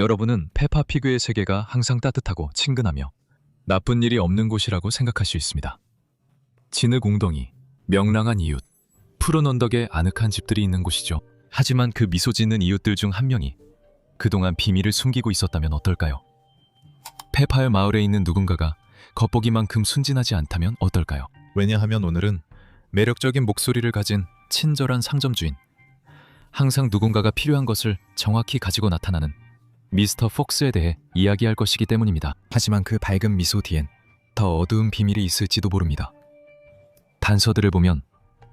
여러분은 페파피그의 세계가 항상 따뜻하고 친근하며 나쁜 일이 없는 곳이라고 생각할 수 있습니다. 진흙 웅덩이, 명랑한 이웃, 푸른 언덕에 아늑한 집들이 있는 곳이죠. 하지만 그 미소 짓는 이웃들 중 한 명이 그동안 비밀을 숨기고 있었다면 어떨까요? 페파의 마을에 있는 누군가가 겉보기만큼 순진하지 않다면 어떨까요? 왜냐하면 오늘은 매력적인 목소리를 가진 친절한 상점주인, 항상 누군가가 필요한 것을 정확히 가지고 나타나는 미스터 폭스에 대해 이야기할 것이기 때문입니다. 하지만 그 밝은 미소 뒤엔 더 어두운 비밀이 있을지도 모릅니다. 단서들을 보면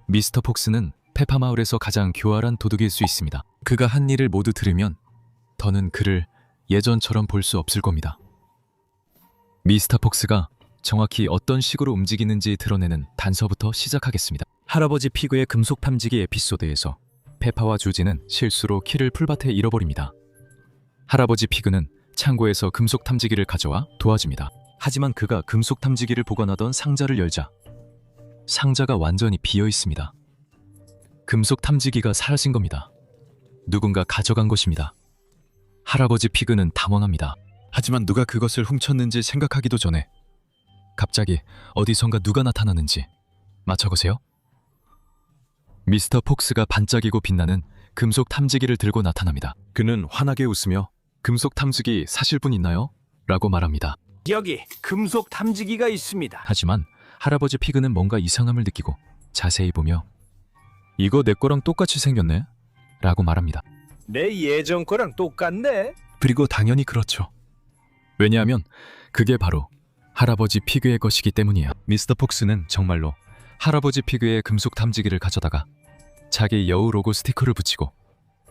미스터 폭스는 페파 마을에서 가장 교활한 도둑일 수 있습니다. 그가 한 일을 모두 들으면 더는 그를 예전처럼 볼 수 없을 겁니다. 미스터 폭스가 정확히 어떤 식으로 움직이는지 드러내는 단서부터 시작하겠습니다. 할아버지 피그의 금속 탐지기 에피소드에서 페파와 조지는 실수로 키를 풀밭에 잃어버립니다. 할아버지 피그는 창고에서 금속 탐지기를 가져와 도와줍니다. 하지만 그가 금속 탐지기를 보관하던 상자를 열자 상자가 완전히 비어 있습니다. 금속 탐지기가 사라진 겁니다. 누군가 가져간 것입니다. 할아버지 피그는 당황합니다. 하지만 누가 그것을 훔쳤는지 생각하기도 전에 갑자기 어디선가 누가 나타나는지 맞춰보세요. 미스터 폭스가 반짝이고 빛나는 금속 탐지기를 들고 나타납니다. 그는 환하게 웃으며 금속 탐지기 사실 분 있나요? 라고 말합니다. 여기 금속 탐지기가 있습니다. 하지만 할아버지 피그는 뭔가 이상함을 느끼고 자세히 보며 이거 내 거랑 똑같이 생겼네? 라고 말합니다. 내 예전 거랑 똑같네. 그리고 당연히 그렇죠. 왜냐하면 그게 바로 할아버지 피그의 것이기 때문이에요. 미스터 폭스는 정말로 할아버지 피그의 금속 탐지기를 가져다가 자기 여우 로고 스티커를 붙이고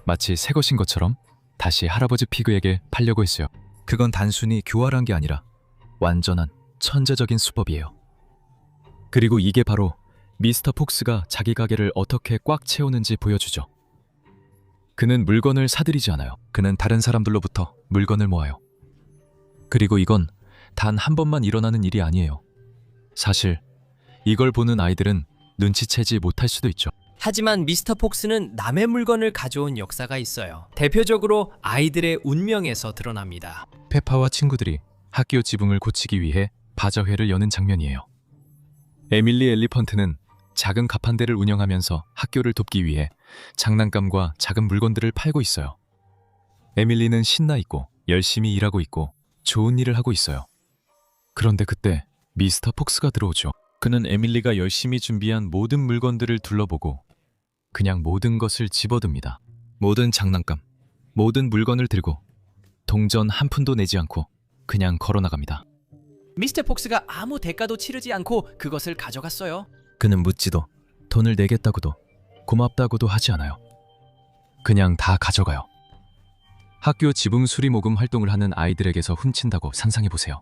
마치 새 것인 것처럼 다시 할아버지 피그에게 팔려고 했어요. 그건 단순히 교활한 게 아니라 완전한 천재적인 수법이에요. 그리고 이게 바로 미스터 폭스가 자기 가게를 어떻게 꽉 채우는지 보여주죠. 그는 물건을 사들이지 않아요. 그는 다른 사람들로부터 물건을 모아요. 그리고 이건 단 한 번만 일어나는 일이 아니에요. 사실 이걸 보는 아이들은 눈치채지 못할 수도 있죠. 하지만 미스터 폭스는 남의 물건을 가져온 역사가 있어요. 대표적으로 아이들의 운명에서 드러납니다. 페파와 친구들이 학교 지붕을 고치기 위해 바자회를 여는 장면이에요. 에밀리 엘리펀트는 작은 가판대를 운영하면서 학교를 돕기 위해 장난감과 작은 물건들을 팔고 있어요. 에밀리는 신나 있고 열심히 일하고 있고 좋은 일을 하고 있어요. 그런데 그때 미스터 폭스가 들어오죠. 그는 에밀리가 열심히 준비한 모든 물건들을 둘러보고 그냥 모든 것을 집어듭니다. 모든 장난감, 모든 물건을 들고 동전 한 푼도 내지 않고 그냥 걸어나갑니다. 미스터 폭스가 아무 대가도 치르지 않고 그것을 가져갔어요. 그는 묻지도 돈을 내겠다고도 고맙다고도 하지 않아요. 그냥 다 가져가요. 학교 지붕 수리 모금 활동을 하는 아이들에게서 훔친다고 상상해보세요.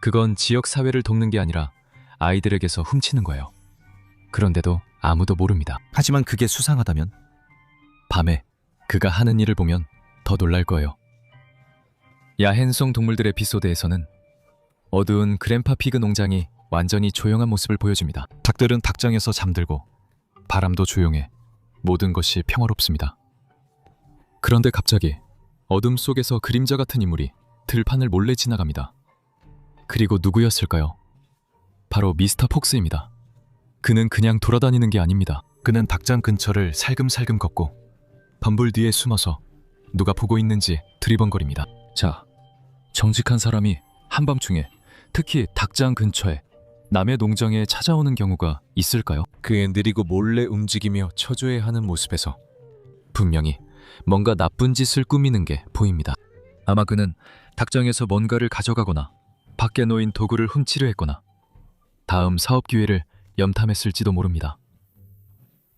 그건 지역 사회를 돕는 게 아니라 아이들에게서 훔치는 거예요. 그런데도 아무도 모릅니다. 하지만 그게 수상하다면 밤에 그가 하는 일을 보면 더 놀랄 거예요. 야행성 동물들 에피소드에서는 어두운 그랜파 피그 농장이 완전히 조용한 모습을 보여줍니다. 닭들은 닭장에서 잠들고 바람도 조용해 모든 것이 평화롭습니다. 그런데 갑자기 어둠 속에서 그림자 같은 인물이 들판을 몰래 지나갑니다. 그리고 누구였을까요? 바로 미스터 폭스입니다. 그는 그냥 돌아다니는 게 아닙니다. 그는 닭장 근처를 살금살금 걷고 범불 뒤에 숨어서 누가 보고 있는지 두리번거립니다. 자, 정직한 사람이 한밤중에 특히 닭장 근처에 남의 농장에 찾아오는 경우가 있을까요? 그의 느리고 몰래 움직이며 처조해하는 모습에서 분명히 뭔가 나쁜 짓을 꾸미는 게 보입니다. 아마 그는 닭장에서 뭔가를 가져가거나 밖에 놓인 도구를 훔치려 했거나 다음 사업 기회를 염탐했을지도 모릅니다.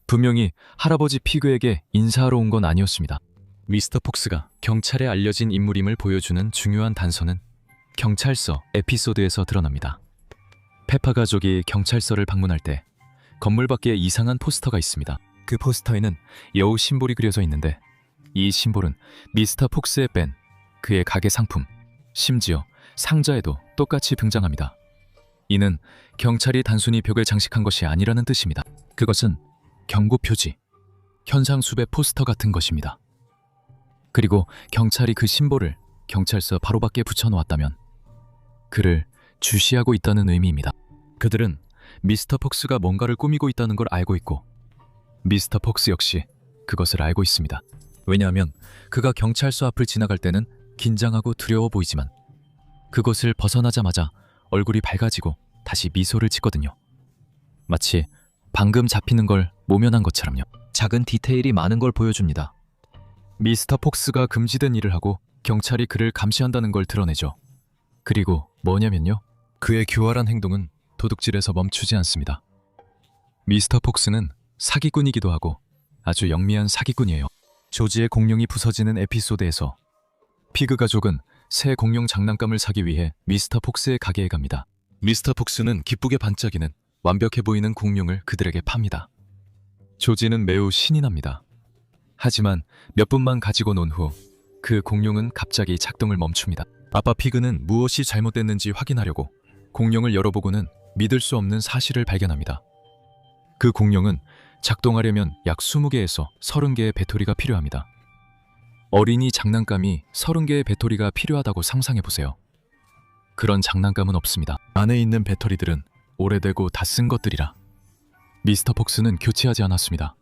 분명히 할아버지 피그에게 인사하러 온 건 아니었습니다. 미스터 폭스가 경찰에 알려진 인물임을 보여주는 중요한 단서는 경찰서 에피소드에서 드러납니다. 페파 가족이 경찰서를 방문할 때 건물 밖에 이상한 포스터가 있습니다. 그 포스터에는 여우 심볼이 그려져 있는데 이 심볼은 미스터 폭스에 뺀 그의 가게 상품, 심지어 상자에도 똑같이 등장합니다. 이는 경찰이 단순히 벽을 장식한 것이 아니라는 뜻입니다. 그것은 경고 표지, 현상수배 포스터 같은 것입니다. 그리고 경찰이 그 심볼을 경찰서 바로 밖에 붙여놓았다면 그를 주시하고 있다는 의미입니다. 그들은 미스터 폭스가 뭔가를 꾸미고 있다는 걸 알고 있고 미스터 폭스 역시 그것을 알고 있습니다. 왜냐하면 그가 경찰서 앞을 지나갈 때는 긴장하고 두려워 보이지만 그곳을 벗어나자마자 얼굴이 밝아지고 다시 미소를 짓거든요. 마치 방금 잡히는 걸 모면한 것처럼요. 작은 디테일이 많은 걸 보여줍니다. 미스터 폭스가 금지된 일을 하고 경찰이 그를 감시한다는 걸 드러내죠. 그리고 뭐냐면요. 그의 교활한 행동은 도둑질에서 멈추지 않습니다. 미스터 폭스는 사기꾼이기도 하고 아주 영리한 사기꾼이에요. 조지의 공룡이 부서지는 에피소드에서 피그 가족은 새 공룡 장난감을 사기 위해 미스터 폭스의 가게에 갑니다. 미스터 폭스는 기쁘게 반짝이는 완벽해 보이는 공룡을 그들에게 팝니다. 조지는 매우 신이 납니다. 하지만 몇 분만 가지고 논 후 그 공룡은 갑자기 작동을 멈춥니다. 아빠 피그는 무엇이 잘못됐는지 확인하려고 공룡을 열어보고는 믿을 수 없는 사실을 발견합니다. 그 공룡은 작동하려면 약 20개에서 30개의 배터리가 필요합니다. 어린이 장난감이 30개의 배터리가 필요하다고 상상해보세요. 그런 장난감은 없습니다. 안에 있는 배터리들은 오래되고 다 쓴 것들이라 미스터 폭스는 교체하지 않았습니다.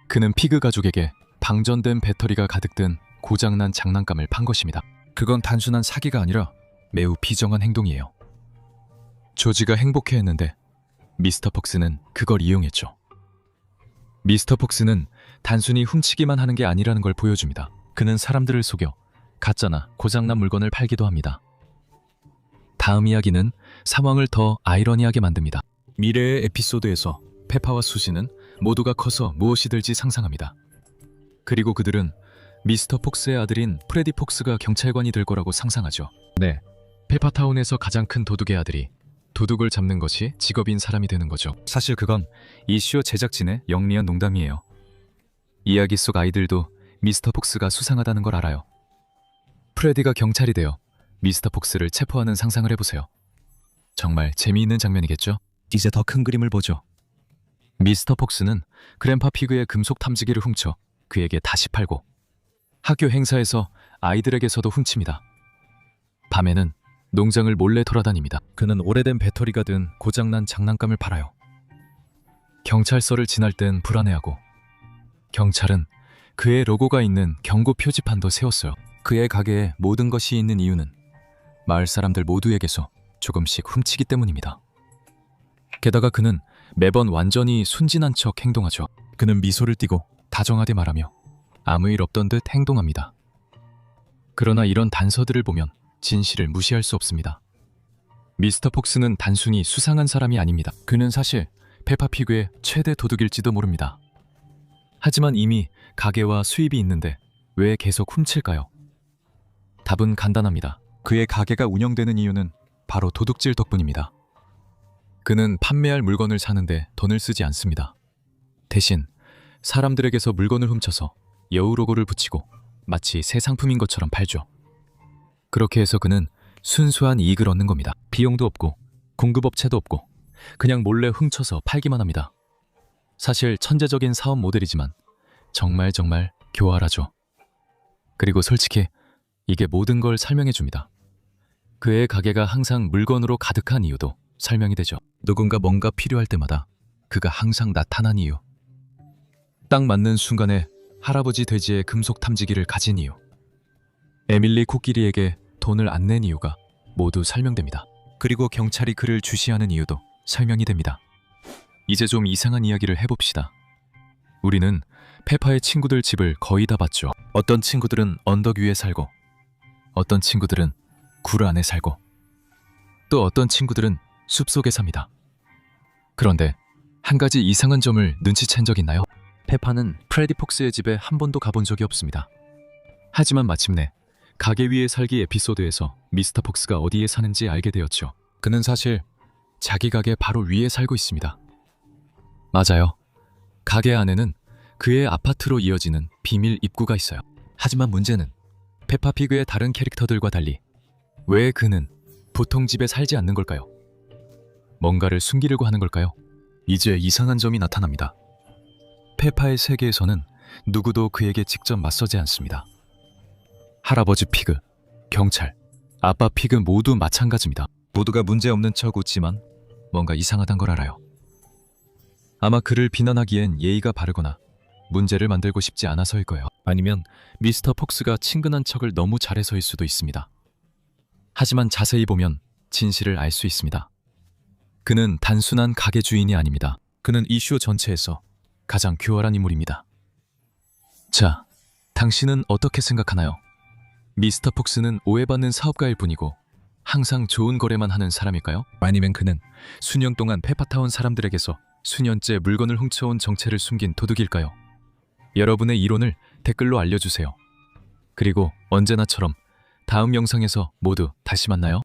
그는 피그 가족에게 방전된 배터리가 가득 든 고장난 장난감을 판 것입니다. 그건 단순한 사기가 아니라 매우 비정한 행동이에요. 조지가 행복해했는데 미스터 폭스는 그걸 이용했죠. 미스터 폭스는 단순히 훔치기만 하는 게 아니라는 걸 보여줍니다. 그는 사람들을 속여 가짜나 고장난 물건을 팔기도 합니다. 다음 이야기는 상황을 더 아이러니하게 만듭니다. 미래의 에피소드에서 페파와 수지는 모두가 커서 무엇이 될지 상상합니다. 그리고 그들은 미스터 폭스의 아들인 프레디 폭스가 경찰관이 될 거라고 상상하죠. 네, 페파타운에서 가장 큰 도둑의 아들이 도둑을 잡는 것이 직업인 사람이 되는 거죠. 사실 그건 이 쇼 제작진의 영리한 농담이에요. 이야기 속 아이들도 미스터 폭스가 수상하다는 걸 알아요. 프레디가 경찰이 되어 미스터 폭스를 체포하는 상상을 해보세요. 정말 재미있는 장면이겠죠? 이제 더 큰 그림을 보죠. 미스터 폭스는 그랜파 피그의 금속 탐지기를 훔쳐 그에게 다시 팔고 학교 행사에서 아이들에게서도 훔칩니다. 밤에는 농장을 몰래 돌아다닙니다. 그는 오래된 배터리가 든 고장난 장난감을 팔아요. 경찰서를 지날 땐 불안해하고 경찰은 그의 로고가 있는 경고 표지판도 세웠어요. 그의 가게에 모든 것이 있는 이유는 마을 사람들 모두에게서 조금씩 훔치기 때문입니다. 게다가 그는 매번 완전히 순진한 척 행동하죠. 그는 미소를 띠고 다정하게 말하며 아무 일 없던 듯 행동합니다. 그러나 이런 단서들을 보면 진실을 무시할 수 없습니다. 미스터 폭스는 단순히 수상한 사람이 아닙니다. 그는 사실 페파피그의 최대 도둑일지도 모릅니다. 하지만 이미 가게와 수입이 있는데 왜 계속 훔칠까요? 답은 간단합니다. 그의 가게가 운영되는 이유는 바로 도둑질 덕분입니다. 그는 판매할 물건을 사는데 돈을 쓰지 않습니다. 대신 사람들에게서 물건을 훔쳐서 여우 로고를 붙이고 마치 새 상품인 것처럼 팔죠. 그렇게 해서 그는 순수한 이익을 얻는 겁니다. 비용도 없고 공급업체도 없고 그냥 몰래 훔쳐서 팔기만 합니다. 사실 천재적인 사업 모델이지만 정말 교활하죠. 그리고 솔직히 이게 모든 걸 설명해 줍니다. 그의 가게가 항상 물건으로 가득한 이유도 설명이 되죠. 누군가 뭔가 필요할 때마다 그가 항상 나타난 이유. 딱 맞는 순간에 할아버지 돼지의 금속 탐지기를 가진 이유. 에밀리 코끼리에게 돈을 안 낸 이유가 모두 설명됩니다. 그리고 경찰이 그를 주시하는 이유도 설명이 됩니다. 이제 좀 이상한 이야기를 해봅시다. 우리는 페파의 친구들 집을 거의 다 봤죠. 어떤 친구들은 언덕 위에 살고 어떤 친구들은 굴 안에 살고 또 어떤 친구들은 숲속에 삽니다. 그런데 한 가지 이상한 점을 눈치챈 적 있나요? 페파는 프레디 폭스의 집에 한 번도 가본 적이 없습니다. 하지만 마침내 가게 위에 살기 에피소드에서 미스터 폭스가 어디에 사는지 알게 되었죠. 그는 사실 자기 가게 바로 위에 살고 있습니다. 맞아요. 가게 안에는 그의 아파트로 이어지는 비밀 입구가 있어요. 하지만 문제는 페파피그의 다른 캐릭터들과 달리 왜 그는 보통 집에 살지 않는 걸까요? 뭔가를 숨기려고 하는 걸까요? 이제 이상한 점이 나타납니다. 페파의 세계에서는 누구도 그에게 직접 맞서지 않습니다. 할아버지 피그, 경찰, 아빠 피그 모두 마찬가지입니다. 모두가 문제없는 척 웃지만 뭔가 이상하단 걸 알아요. 아마 그를 비난하기엔 예의가 바르거나 문제를 만들고 싶지 않아서일 거예요. 아니면 미스터 폭스가 친근한 척을 너무 잘해서일 수도 있습니다. 하지만 자세히 보면 진실을 알 수 있습니다. 그는 단순한 가게 주인이 아닙니다. 그는 이슈 전체에서 가장 교활한 인물입니다. 자, 당신은 어떻게 생각하나요? 미스터 폭스는 오해받는 사업가일 뿐이고 항상 좋은 거래만 하는 사람일까요? 아니면 그는 수년 동안 페파타운 사람들에게서 수년째 물건을 훔쳐온 정체를 숨긴 도둑일까요? 여러분의 이론을 댓글로 알려주세요. 그리고 언제나처럼 다음 영상에서 모두 다시 만나요.